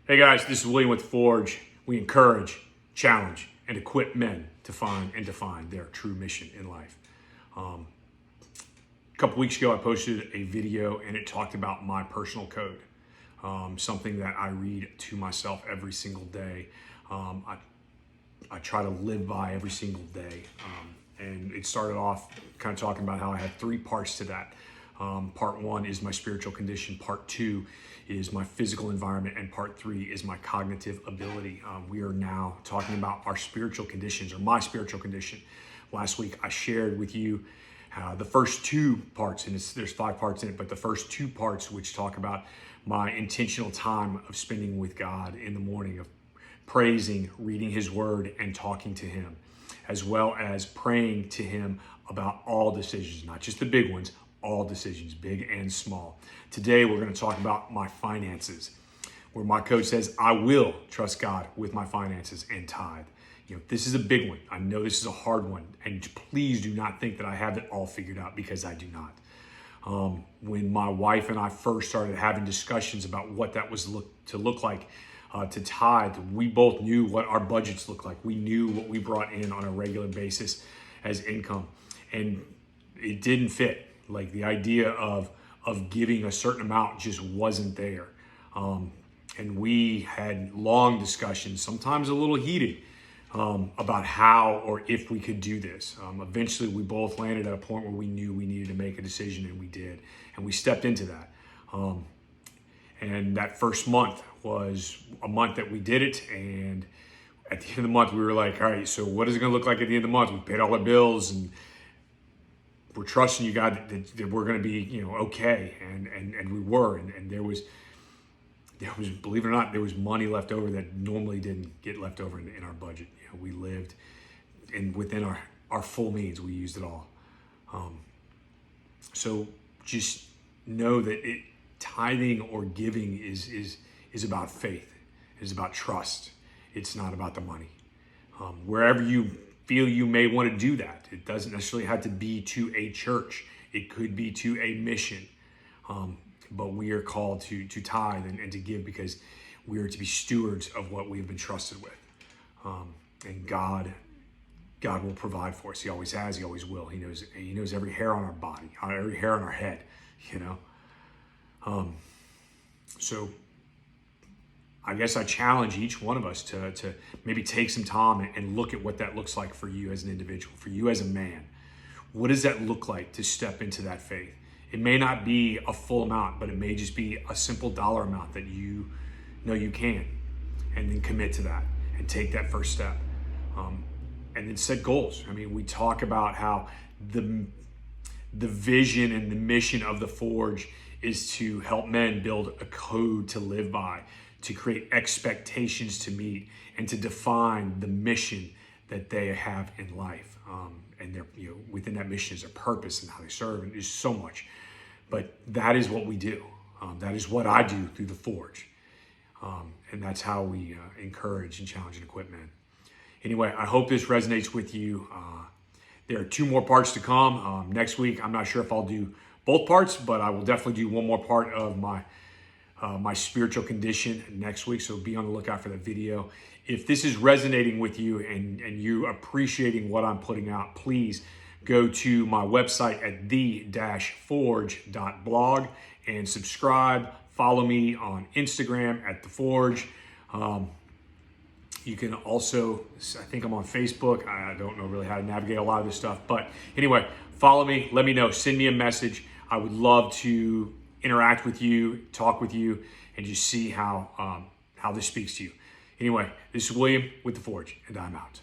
Hey guys, this is William with The Forge. We encourage, challenge, and equip men to find and define their true mission in life. A couple weeks ago, I posted a video and it talked about my personal code, something that I read to myself every single day. I try to live by every single day. And it started off kind of talking about how I had three parts to that. Part one is my spiritual condition. Part two is my physical environment. And part three is my cognitive ability. We are now talking about our spiritual conditions, or my spiritual condition. Last week, I shared with you the first two parts, and there's 5 parts in it, but the first 2 parts which talk about my intentional time of spending with God in the morning, of praising, reading His Word, and talking to Him, as well as praying to Him about all decisions, not just the big ones, all decisions, big and small. Today, we're going to talk about my finances, where my coach says, I will trust God with my finances and tithe. This is a big one. I know this is a hard one, and please do not think that I have it all figured out, because I do not. When my wife and I first started having discussions about what that was to look like to tithe, we both knew what our budgets looked like. We knew what we brought in on a regular basis as income, and it didn't fit. Like, the idea of giving a certain amount just wasn't there. And we had long discussions, sometimes a little heated, about how or if we could do this. Eventually, we both landed at a point where we knew we needed to make a decision, and we did. And we stepped into that. And that first month was a month that we did it. And at the end of the month, we were like, all right, so what is it going to look like at the end of the month? We paid all our bills, and we're trusting you, God, that we're going to be, okay. And we were. And there was, believe it or not, there was money left over that normally didn't get left over in our budget. We lived, and within our full means, we used it all. So just know that tithing or giving is about faith. It is about trust. It's not about the money. Wherever you feel you may want to do that, it doesn't necessarily have to be to a church. It could be to a mission. But we are called to tithe and to give, because we are to be stewards of what we've been trusted with. And God will provide for us. He always has. He always will. He knows every hair on our body, every hair on our head. So I guess I challenge each one of us to maybe take some time and look at what that looks like for you as an individual, for you as a man. What does that look like to step into that faith? It may not be a full amount, but it may just be a simple dollar amount that you know you can, and then commit to that and take that first step. And then set goals. We talk about how the vision and the mission of the Forge is to help men build a code to live by, to create expectations to meet, and to define the mission that they have in life. And within that mission is a purpose and how they serve, and there's so much. But that is what we do. That is what I do through the Forge. And that's how we encourage and challenge and equip men. Anyway, I hope this resonates with you. There are 2 more parts to come. Next week, I'm not sure if I'll do both parts, but I will definitely do one more part of my spiritual condition next week. So be on the lookout for that video. If this is resonating with you and you're appreciating what I'm putting out, please go to my website at the-forge.blog and subscribe. Follow me on Instagram at The Forge. You can also, I think I'm on Facebook. I don't know really how to navigate a lot of this stuff. But anyway, follow me. Let me know. Send me a message. I would love to interact with you, talk with you, and just see how this speaks to you. Anyway, this is William with The Forge, and I'm out.